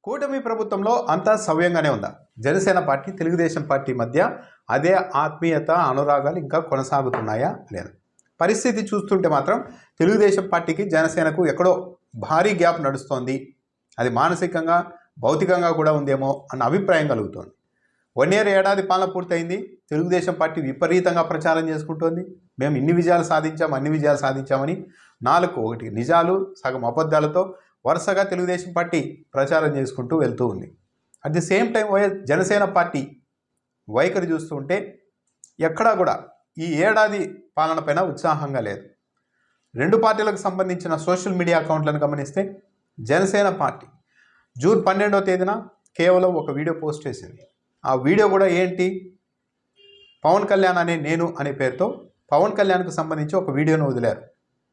కూటమి ప్రభుత్వంలో అంతా సవ్యంగానే ఉందా? జనసేన పార్టీ, తెలుగుదేశం పార్టీ మధ్య అదే ఆత్మీయత, అనురాగాలు ఇంకా కొనసాగుతున్నాయా లేదా? పరిస్థితి చూస్తుంటే మాత్రం తెలుగుదేశం పార్టీకి, జనసేనకు ఎక్కడో భారీ గ్యాప్ నడుస్తోంది. అది మానసికంగా, భౌతికంగా కూడా ఉందేమో అన్న అభిప్రాయం కలుగుతోంది. 1 year ఏడాది పాలన పూర్తయింది. తెలుగుదేశం పార్టీ విపరీతంగా ప్రచారం చేసుకుంటోంది. మేము ఇన్ని విజయాలు సాధించాం, అన్ని విజయాలు సాధించామని 4 నిజాలు సగం అబద్ధాలతో వరుసగా తెలుగుదేశం పార్టీ ప్రచారం చేసుకుంటూ వెళ్తూ ఉంది. At the same time Janasena party వైఖరి చూస్తూ ఉంటే ఎక్కడా కూడా ఈ ఏడాది పాలన పైన ఉత్సాహంగా లేదు. 2 పార్టీలకు సంబంధించిన సోషల్ మీడియా అకౌంట్లను గమనిస్తే జనసేన పార్టీ జూన్ 12వ తేదీన కేవలం ఒక వీడియో పోస్ట్ చేసింది. ఆ వీడియో కూడా ఏంటి? పవన్ కళ్యాణ్ అనే పేరుతో పవన్ కళ్యాణ్కు సంబంధించి ఒక వీడియోను వదిలారు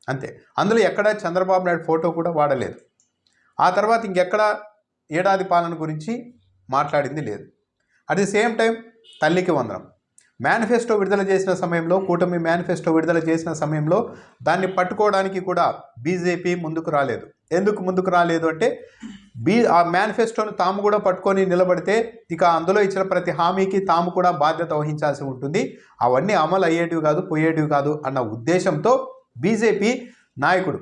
అంతే. అందులో ఎక్కడ చంద్రబాబు నాయుడు ఫోటో కూడా వాడలేదు. ఆ తర్వాత ఇంకెక్కడ ఏడాది పాలన గురించి మాట్లాడింది లేదు. అట్ ది సేమ్ టైం తల్లికి వందనం మేనిఫెస్టో విడుదల చేసిన సమయంలో, కూటమి మేనిఫెస్టో విడుదల చేసిన సమయంలో దాన్ని పట్టుకోవడానికి కూడా బీజేపీ ముందుకు రాలేదు. ఎందుకు ముందుకు రాలేదు అంటే ఆ మేనిఫెస్టోను తాము కూడా పట్టుకొని నిలబడితే ఇక అందులో ఇచ్చిన ప్రతి హామీకి తాము కూడా బాధ్యత వహించాల్సి ఉంటుంది, అవన్నీ అమలు అయ్యేటివి కాదు, పోయేటివి కాదు అన్న ఉద్దేశంతో బీజేపీ నాయకుడు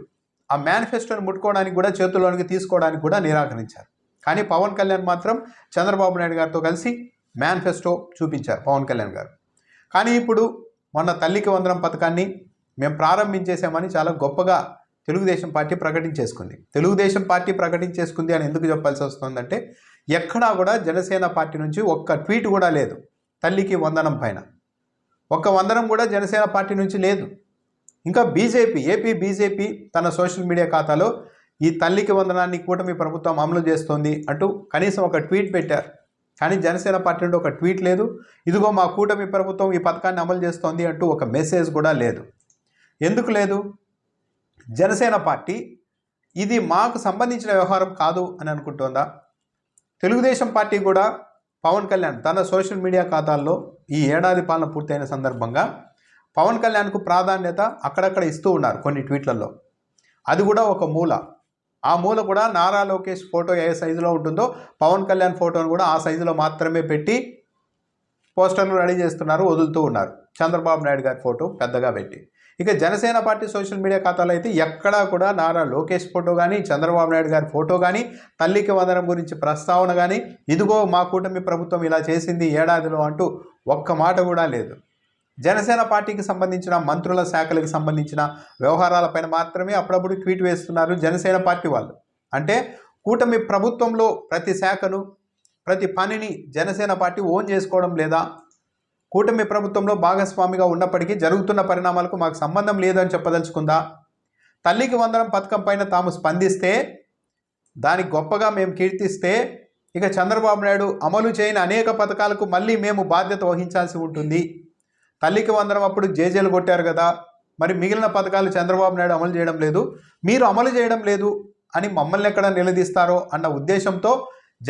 ఆ మేనిఫెస్టోను ముట్టుకోవడానికి కూడా, చేతుల్లోనికి తీసుకోవడానికి కూడా నిరాకరించారు. కానీ పవన్ కళ్యాణ్ మాత్రం చంద్రబాబు నాయుడు గారితో కలిసి మేనిఫెస్టో చూపించారు పవన్ కళ్యాణ్ గారు. కానీ ఇప్పుడు మొన్న తల్లికి వందనం పథకాన్ని మేము ప్రారంభించేసామని చాలా గొప్పగా తెలుగుదేశం పార్టీ ప్రకటించేసుకుంది. తెలుగుదేశం పార్టీ ప్రకటించేసుకుంది అని ఎందుకు చెప్పాల్సి వస్తుందంటే ఎక్కడా కూడా జనసేన పార్టీ నుంచి ఒక్క ట్వీట్ కూడా లేదు తల్లికి వందనం పైన. ఒక్క వందనం కూడా జనసేన పార్టీ నుంచి లేదు. ఇంకా ఏపీ బీజేపీ తన సోషల్ మీడియా ఖాతాలో ఈ తల్లికి వందనాన్ని కూటమి ప్రభుత్వం అమలు చేస్తోంది అంటూ కనీసం ఒక ట్వీట్ పెట్టారు. కానీ జనసేన పార్టీ నుండి ఒక ట్వీట్ లేదు. ఇదిగో మా కూటమి ప్రభుత్వం ఈ పథకాన్ని అమలు చేస్తోంది అంటూ ఒక మెసేజ్ కూడా లేదు. ఎందుకు లేదు? జనసేన పార్టీ ఇది మాకు సంబంధించిన వ్యవహారం కాదు అని అనుకుంటోందా? తెలుగుదేశం పార్టీ కూడా పవన్ కళ్యాణ్ తన సోషల్ మీడియా ఖాతాల్లో ఈ ఏడాది పాలన పూర్తయిన సందర్భంగా పవన్ కళ్యాణ్కు ప్రాధాన్యత అక్కడక్కడ ఇస్తూ ఉన్నారు కొన్ని ట్వీట్లలో. అది కూడా ఒక మూల. ఆ మూల కూడా నారా లోకేష్ ఫోటో ఏ సైజులో ఉంటుందో పవన్ కళ్యాణ్ ఫోటోను కూడా ఆ సైజులో మాత్రమే పెట్టి పోస్టర్లు రెడీ చేస్తున్నారు, వదులుతూ ఉన్నారు. చంద్రబాబు నాయుడు గారి ఫోటో పెద్దగా పెట్టి. ఇక జనసేన పార్టీ సోషల్ మీడియా ఖాతాలో అయితే ఎక్కడా కూడా నారా లోకేష్ ఫోటో కానీ, చంద్రబాబు నాయుడు గారి ఫోటో కానీ, తల్లికి వందనం గురించి ప్రస్తావన కానీ, ఇదిగో మా కూటమి ప్రభుత్వం ఇలా చేసింది ఏడాదిలో అంటూ ఒక్క మాట కూడా లేదు. జనసేన పార్టీకి సంబంధించిన మంత్రుల శాఖలకు సంబంధించిన వ్యవహారాలపైన మాత్రమే అప్పుడప్పుడు ట్వీట్ వేస్తున్నారు జనసేన పార్టీ వాళ్ళు. అంటే కూటమి ప్రభుత్వంలో ప్రతి శాఖను, ప్రతి పనిని జనసేన పార్టీ ఓన్ చేసుకోవడం లేదా? కూటమి ప్రభుత్వంలో భాగస్వామిగా ఉన్నప్పటికీ జరుగుతున్న పరిణామాలకు మాకు సంబంధం లేదని చెప్పదలుచుకుందా? తల్లికి వందనం పథకం పైన తాము స్పందిస్తే, దానికి గొప్పగా మేము కీర్తిస్తే, ఇక చంద్రబాబు నాయుడు అమలు చేయని అనేక పథకాలకు మళ్ళీ మేము బాధ్యత వహించాల్సి ఉంటుంది. తల్లికి వందనం అప్పుడు జేజేలు కొట్టారు కదా, మరి మిగిలిన పథకాలు చంద్రబాబు నాయుడు అమలు చేయడం లేదు, మీరు అమలు చేయడం లేదు అని మమ్మల్ని ఎక్కడ నిలదీస్తారో అన్న ఉద్దేశంతో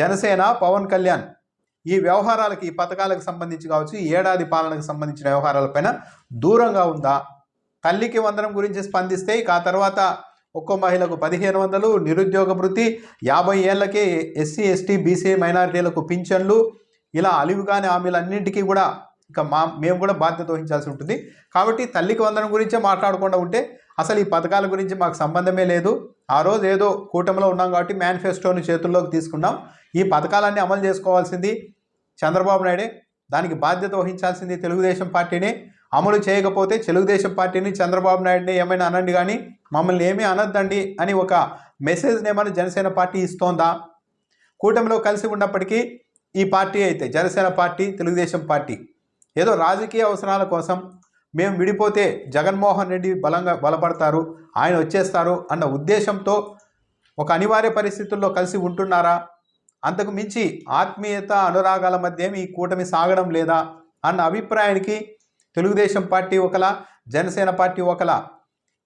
జనసేన, పవన్ కళ్యాణ్ ఈ వ్యవహారాలకి, ఈ పథకాలకు సంబంధించి కావచ్చు, ఈ ఏడాది పాలనకు సంబంధించిన వ్యవహారాలపైన దూరంగా ఉందా? తల్లికి వందనం గురించి స్పందిస్తే ఇక ఆ తర్వాత ఒక్కో మహిళకు 1500, నిరుద్యోగ భృతి, 50 ఏళ్లకే ఎస్సీ, ఎస్టీ, బీసీ మైనారిటీలకు పింఛన్లు, ఇలా అలివిగాని హామీలన్నింటికీ కూడా ఇక మేము కూడా బాధ్యత వహించాల్సి ఉంటుంది. కాబట్టి తల్లికి వందనం గురించే మాట్లాడకుండా ఉంటే అసలు ఈ పథకాల గురించి మాకు సంబంధమే లేదు. ఆ రోజు ఏదో కూటమిలో ఉన్నాం కాబట్టి మేనిఫెస్టోని చేతుల్లోకి తీసుకున్నాం. ఈ పథకాలన్నీ అమలు చేసుకోవాల్సింది చంద్రబాబు నాయుడే, దానికి బాధ్యత వహించాల్సింది తెలుగుదేశం పార్టీనే. అమలు చేయకపోతే తెలుగుదేశం పార్టీని, చంద్రబాబు నాయుడిని ఏమైనా అనండి, కానీ మమ్మల్ని ఏమీ అనొద్దండి అని ఒక మెసేజ్ని ఏమైనా జనసేన పార్టీ ఇస్తోందా? కూటమిలో కలిసి ఉన్నప్పటికీ ఈ పార్టీ అయితే, జనసేన పార్టీ, తెలుగుదేశం పార్టీ ఏదో రాజకీయ అవసరాల కోసం మేము విడిపోతే జగన్మోహన్ రెడ్డి బలపడతారు, ఆయన వచ్చేస్తారు అన్న ఉద్దేశంతో ఒక అనివార్య పరిస్థితుల్లో కలిసి ఉంటున్నారా? అంతకు మించి ఆత్మీయత, అనురాగాల మధ్య ఈ కూటమి సాగడం లేదా అన్న అభిప్రాయానికి తెలుగుదేశం పార్టీ ఒకలా, జనసేన పార్టీ ఒకలా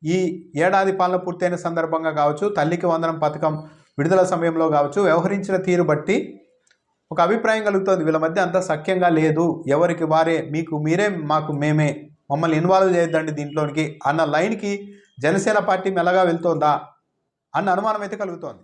ఈ ఏడాది పాలన పూర్తయిన సందర్భంగా కావచ్చు, తల్లికి వందనం పథకం విడుదల సమయంలో కావచ్చు, వ్యవహరించిన తీరు బట్టి ఒక అభిప్రాయం కలుగుతుంది. వీళ్ళ మధ్య అంతా సఖ్యంగా లేదు, ఎవరికి వారే, మీకు మీరే, మాకు మేమే, మమ్మల్ని ఇన్వాల్వ్ చేయొద్దండి దీంట్లోనికి అన్న లైన్కి జనసేన పార్టీ మెల్లగా వెళ్తోందా అన్న అనుమానం అయితే కలుగుతోంది.